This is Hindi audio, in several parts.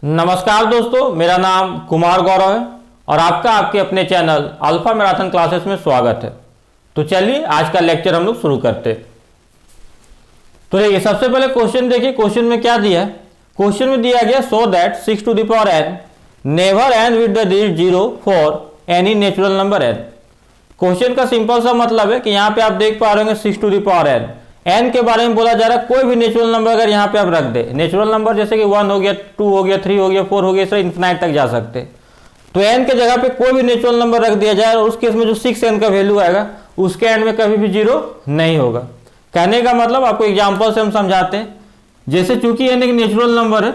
नमस्कार दोस्तों, मेरा नाम कुमार गौरव है और आपका आपके अपने चैनल अल्फा मैराथन क्लासेस में स्वागत है। तो चलिए आज का लेक्चर हम लोग शुरू करते हैं। तो देखिए, सबसे पहले क्वेश्चन देखिए, क्वेश्चन में क्या दिया है। क्वेश्चन में दिया गया so that 6 to the power n never end with the digit 0 for any natural number n। Question का सिंपल सा मतलब है कि यहाँ पे आप देख पा रहे होंगे 6 टू द पावर n के बारे में बोला जा रहा है। कोई भी नेचुरल नंबर अगर यहाँ पे आप रख दे, नेचुरल नंबर जैसे कि 1 हो गया, 2 हो गया, 3 हो गया, 4 हो गया, इस तरह इन्फिनाइट तक जा सकते। तो n के जगह पे कोई भी नेचुरल नंबर रख दिया जाए और उस केस में जो 6n का वैल्यू आएगा उसके एंड में कभी भी 0 नहीं होगा। कहने का मतलब आपको एग्जाम्पल से हम समझाते हैं। जैसे चूंकि n एक नेचुरल नंबर है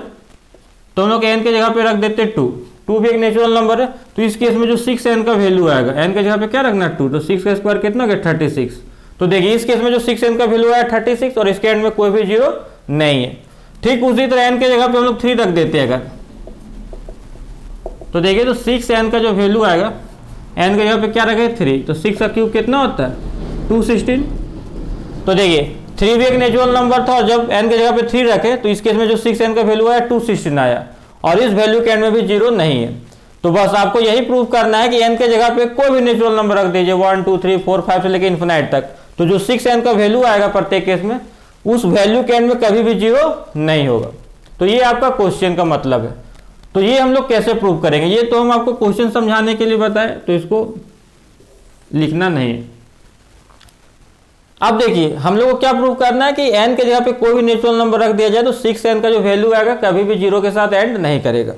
तो हम लोग n के जगह पे रख देते 2 भी एक नेचुरल नंबर है। तो इस केस में जो 6n का वैल्यू आएगा, n के जगह पे क्या रखना है 2, तो 6 का स्क्वायर कितना गया 36। तो देखिए इस केस में जो 6n का वैल्यू आया 36 और इसके एंड में कोई भी 0 नहीं है। ठीक उसी तरह n के जगह पे हम लोग 3 रख देते हैं अगर, तो देखिए तो 6n का जो वैल्यू आएगा n के जगह पे क्या रखे 3, तो 6 का क्यूब कितना होता है 216। तो देखिए 3 भी एक नेचुरल नंबर था और जब n के जगह पे 3 रखे तो इस केस में जो 6n का वैल्यू आया 216 आया और इस वैल्यू के एंड में भी 0 नहीं है। तो बस आपको यही प्रूव करना है कि n के जगह पे कोई भी नेचुरल नंबर रख दीजिए 1 2 3 4 5 से लेकर इन्फिनाइट तक, तो जो 6n का वैल्यू आएगा प्रत्येक केस में उस वैल्यू के एंड में कभी भी 0 नहीं होगा। तो ये आपका क्वेश्चन का मतलब है। तो ये हम लोग कैसे प्रूव करेंगे, ये तो हम आपको क्वेश्चन समझाने के लिए बताए, तो इसको लिखना नहीं है। अब देखिए हम लोग को क्या प्रूव करना है कि n के जगह पे कोई भी नेचुरल नंबर रख दिया जाए तो 6n का जो वैल्यू आएगा कभी भी 0 के साथ एंड नहीं करेगा।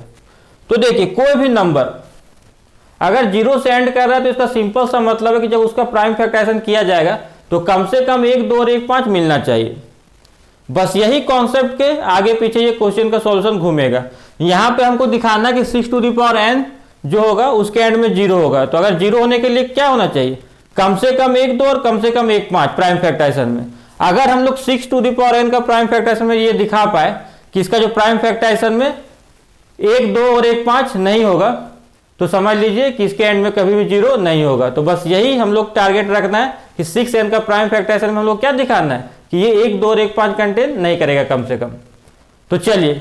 तो देखिए कोई भी नंबर अगर 0 से एंड कर रहा है तो इसका सिंपल सा मतलब है कि जब उसका प्राइम फैक्टराइजेशन किया जाएगा तो कम से कम 1 2 और 1 5 मिलना चाहिए। बस यही कॉन्सेप्ट के आगे पीछे ये क्वेश्चन का सॉल्यूशन घूमेगा। यहाँ पे हमको दिखाना कि 6 टू द पावर n जो होगा उसके एंड में 0 होगा। तो अगर 0 होने के लिए क्या होना चाहिए, कम से कम 1 2 और कम से कम 1 5 प्राइम फैक्टराइजेशन में। अगर हम लोग 6 टू द पावर n का प्राइम फैक्टराइजेशन में ये दिखा पाए कि इसका जो प्राइम फैक्टराइजेशन में 1 2 और 1 5 नहीं होगा तो समझ लीजिए कि इसके एंड में कभी भी 0 नहीं होगा। तो बस यही हम लोग टारगेट रखना है कि 6n का प्राइम फैक्टराइजेशन में हम लोग क्या दिखाना है कि ये 1 2 और 1 5 कंटेन नहीं करेगा कम से कम। तो चलिए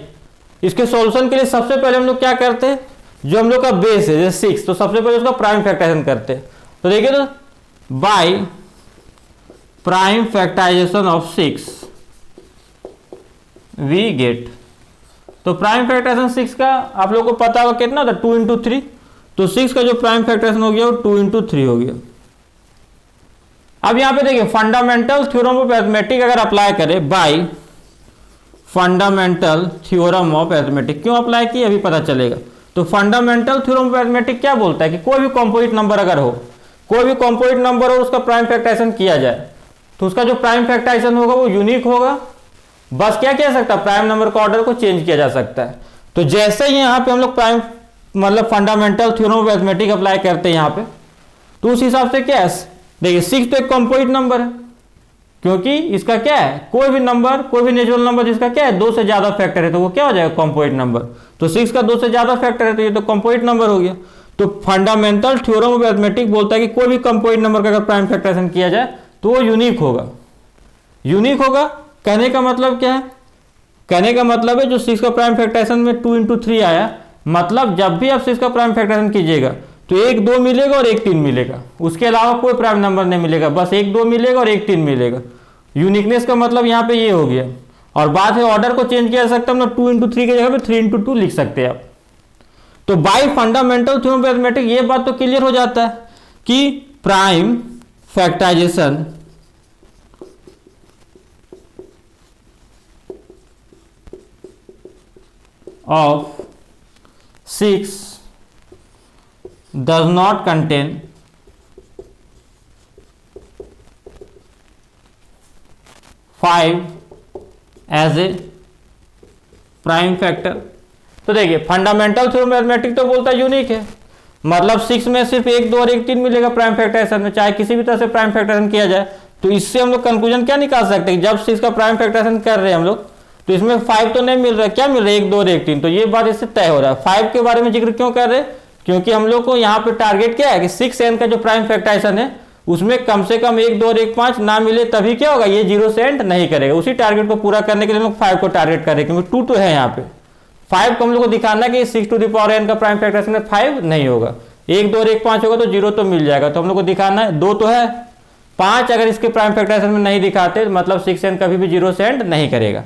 इसके सॉल्यूशन के लिए सबसे पहले हम लोग क्या करते हैं, जो हम लोग का बेस है जैसे 6, तो सबसे पहले उसका प्राइम फैक्टराइजेशन करते हैं। तो देखिए तो by prime factorisation of 6 we get, तो प्राइम फैक्टराइजेशन 6 का आप लोगों को पता होगा कितना था 2 इंटू 3, तो 6 का जो प्राइम फैक्टराइजेशन हो गया वो 2 इंटू 3 हो गया। अब यहां पे देखिए फंडामेंटल थ्योरम ऑफ अरिथमेटिक अगर अप्लाई करें bye fundamental theorem of arithmetic, क्यों अप्लाई किए अभी पता चलेगा। तो फंडामेंटल थ्योरम ऑफ अरिथमेटिक क्या बोलता है कि कोई भी कॉम्पोजिट नंबर अगर हो, कोई भी कॉम्पोजिट नंबर हो उसका प्राइम फैक्टराइजेशन किया जाए तो उसका जो प्राइम फैक्टराइजेशन होगा वो यूनिक होगा। बस क्या किया सकता है, प्राइम नंबर का ऑर्डर को चेंज किया जा सकता है। तो जैसे ही यहाँ पे हम लोग प्राइम मतलब fundamental theorem of arithmetic apply करते हैं यहाँ पे, तो उस हिसाब से क्या है, देखिए 6 तो एक कॉम्पोजिट नंबर है क्योंकि इसका क्या है, कोई भी नंबर कोई भी नेचुरल नंबर जिसका क्या है 2 से ज्यादा फैक्टर है तो वो क्या हो जाएगा कॉम्पोजिट नंबर। तो 6 का 2 से ज्यादा फैक्टर है तो ये तो कॉम्पोजिट नंबर हो गया। तो फंडामेंटल थ्योरम ऑफ अरिथमेटिक बोलता है कि कोई भी कॉम्पोजिट नंबर का अगर प्राइम फैक्टराइजेशन किया जाए तो वो यूनिक होगा। यूनिक होगा कहने का मतलब क्या है, कहने का मतलब है जो 6 का प्राइम फैक्टराइजेशन में 2 इंटू 3 आया, मतलब जब भी आप 6 का प्राइम फैक्टराइजेशन कीजिएगा तो 1 2 मिलेगा और 1 3 मिलेगा, उसके अलावा कोई प्राइम नंबर नहीं मिलेगा, बस 1 2 मिलेगा और 1 3 मिलेगा। यूनिकनेस का मतलब यहाँ पे ये हो गया। और बात है ऑर्डर को चेंज किया जा सकता है, हम लोग 2 इंटू 3 की जगह पे 3 इंटू 2 लिख सकते हैं आप। तो by fundamental theorem of arithmetic ये बात तो क्लियर हो जाता है कि prime factorisation of 6 does not contain 5 as a prime factor. तो देखिए फंडामेंटल थ्योरम ऑफ अरिथमेटिक तो बोलता है यूनिक है, मतलब 6 में सिर्फ 1 2 और 1 3 मिलेगा प्राइम फैक्टराइजेशन में, चाहे किसी भी तरह से प्राइम फैक्टराइजेशन किया जाए। तो इससे हम लोग कंक्लूजन क्या निकाल सकते हैं, जब 6 का प्राइम फैक्टराइजेशन कर रहे हैं हम लोग तो इसमें 5 तो नहीं मिल रहा है, क्या मिल रहा है 1 2 और 1 3, तो ये बात इससे तय हो रहा है। 5 के बारे में जिक्र क्यों कर रहे हैं, क्योंकि हम लोग को यहाँ पे टारगेट क्या है कि 6n का जो प्राइम फैक्टराइजेशन है उसमें कम से कम 1 2 और 1 5 ना मिले तभी क्या होगा, ये 0 से एंड नहीं करेगा। उसी टारगेट को पूरा करने के लिए हम लोग 5 को टारगेट कर रहे हैं क्योंकि 2 तो है यहाँ पे, 5 को हम लोग को दिखाना है कि 6 टू द पावर n का प्राइम फैक्टराइजेशन में 5 नहीं होगा। 1 2 और 1 5 होगा तो 0 तो मिल जाएगा, तो हम लोग को दिखाना है 2 तो है, 5 अगर इसके प्राइम फैक्टराइजेशन में नहीं दिखाते मतलब 6n कभी भी 0 से एंड नहीं करेगा।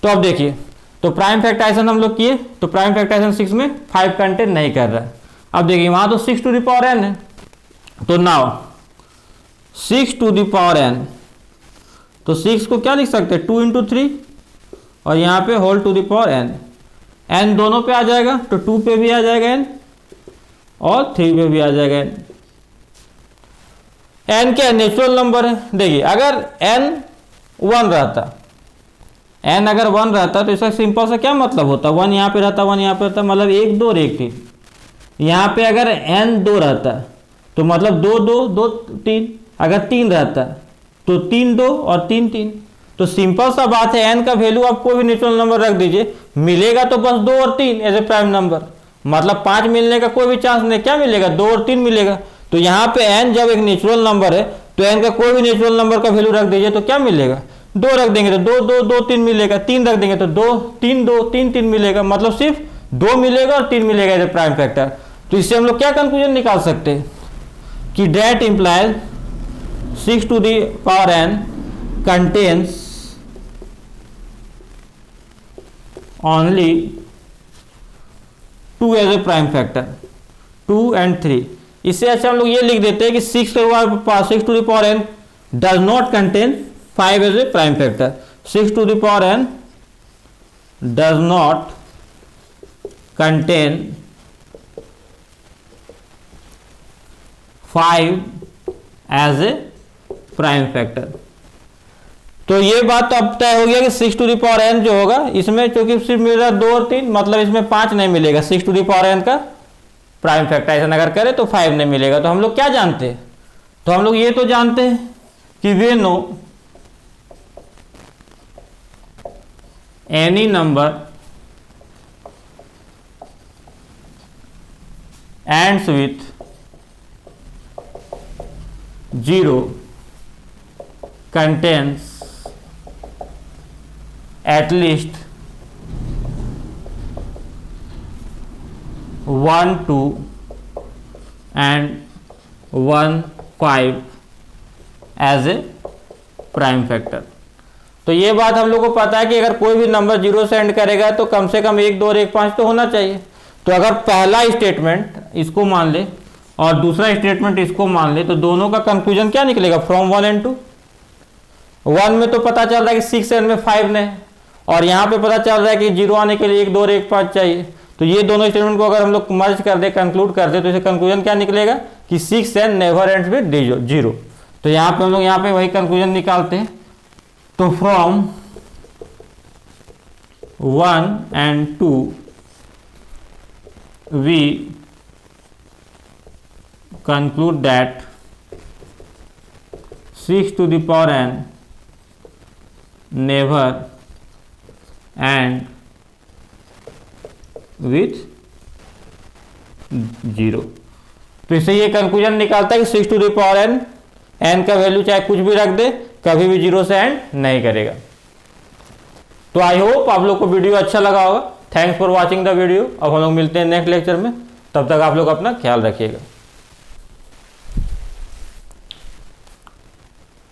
तो अब देखिए, तो प्राइम फैक्टराइजेशन हम लोग किए, तो प्राइम फैक्टराइजेशन 6 में 5 कंटेंट नहीं कर रहा है। अब देखिए वहां तो 6 टू द पावर n है, तो now 6 to the power n, तो 6 को क्या लिख सकते हैं 2 इंटू 3 और यहाँ पे whole to the power n, n दोनों पे आ जाएगा तो 2 पे भी आ जाएगा n और 3 पे भी आ जाएगा n। n क्या नेचुरल नंबर है। देखिए अगर n 1 रहता, n अगर 1 रहता तो इसका सिंपल सा क्या मतलब होता, 1 यहाँ पे रहता 1 यहाँ पे रहता, मतलब 1 2 और 1 3। यहाँ पे अगर n 2 रहता तो मतलब 2 2 2 3, अगर 3 रहता तो 3 2 और 3 3। तो सिंपल सा बात है, n का वैल्यू आप कोई भी नेचुरल नंबर रख दीजिए, मिलेगा तो बस 2 और 3 एज ए प्राइम नंबर, मतलब 5 मिलने का कोई भी चांस नहीं, क्या मिलेगा 2 और 3 मिलेगा। तो यहाँ पे n जब एक नेचुरल नंबर है तो n का कोई भी नेचुरल नंबर का वैल्यू रख दीजिए तो क्या मिलेगा, 2 रख देंगे तो 2 2 2 3 मिलेगा, 3 रख देंगे तो 2 3 2 3 3 मिलेगा, मतलब सिर्फ 2 मिलेगा और 3 मिलेगा एज ए प्राइम फैक्टर। तो इससे हम लोग क्या कंक्लूजन निकाल सकते हैं कि that implies 6 to the power n contains only 2 as a prime factor, 2 and 3। इससे अच्छा हम लोग ये लिख देते हैं कि 6 to the power n does not contain 5 as a prime factor, 6 to the power n does not contain 5 as a prime factor. तो ये बात तो अब तय हो गया कि 6 टू द पावर n जो होगा इसमें चूंकि सिर्फ मिल रहा है 2 और 3, मतलब इसमें 5 नहीं मिलेगा। 6 टू द पावर n का प्राइम फैक्टराइजेशन अगर करें तो 5 नहीं मिलेगा। तो हम लोग क्या जानते हैं, तो हम लोग ये तो जानते हैं कि we know any number ends with 0 contains at least 1 2 and 1 5 as a prime factor. तो ये बात हम लोग को पता है कि अगर कोई भी नंबर 0 से एंड करेगा तो कम से कम 1 2 और 1 5 तो होना चाहिए। तो अगर पहला स्टेटमेंट इसको मान ले और दूसरा स्टेटमेंट इसको मान ले तो दोनों का कंक्लूजन क्या निकलेगा, फ्रॉम 1 and 2। 1 में तो पता चल रहा है कि 6 n में 5 नहीं, और यहाँ पे पता चल रहा है कि 0 आने के लिए 1 2 और 1 5 चाहिए। तो ये दोनों स्टेटमेंट को अगर हम लोग मर्ज कर दे, कंक्लूड कर दे, तो इसे कंक्लूजन क्या निकलेगा कि 6 n नेवर एंड्स विद 0। तो यहाँ पे हम लोग यहाँ पे वही कंक्लूजन निकालते हैं। तो from 1 and 2 we conclude that 6 to the power n never and with 0। तो इससे ये कंक्लूजन निकालता है कि 6 टू द पावर n का वैल्यू चाहे कुछ भी रख दे कभी भी 0 से एंड नहीं करेगा। तो आई होप आप लोग को वीडियो अच्छा लगा होगा। Thanks for watching the video. अब हम लोग मिलते हैं नेक्स्ट लेक्चर में, तब तक आप लोग अपना ख्याल रखिएगा।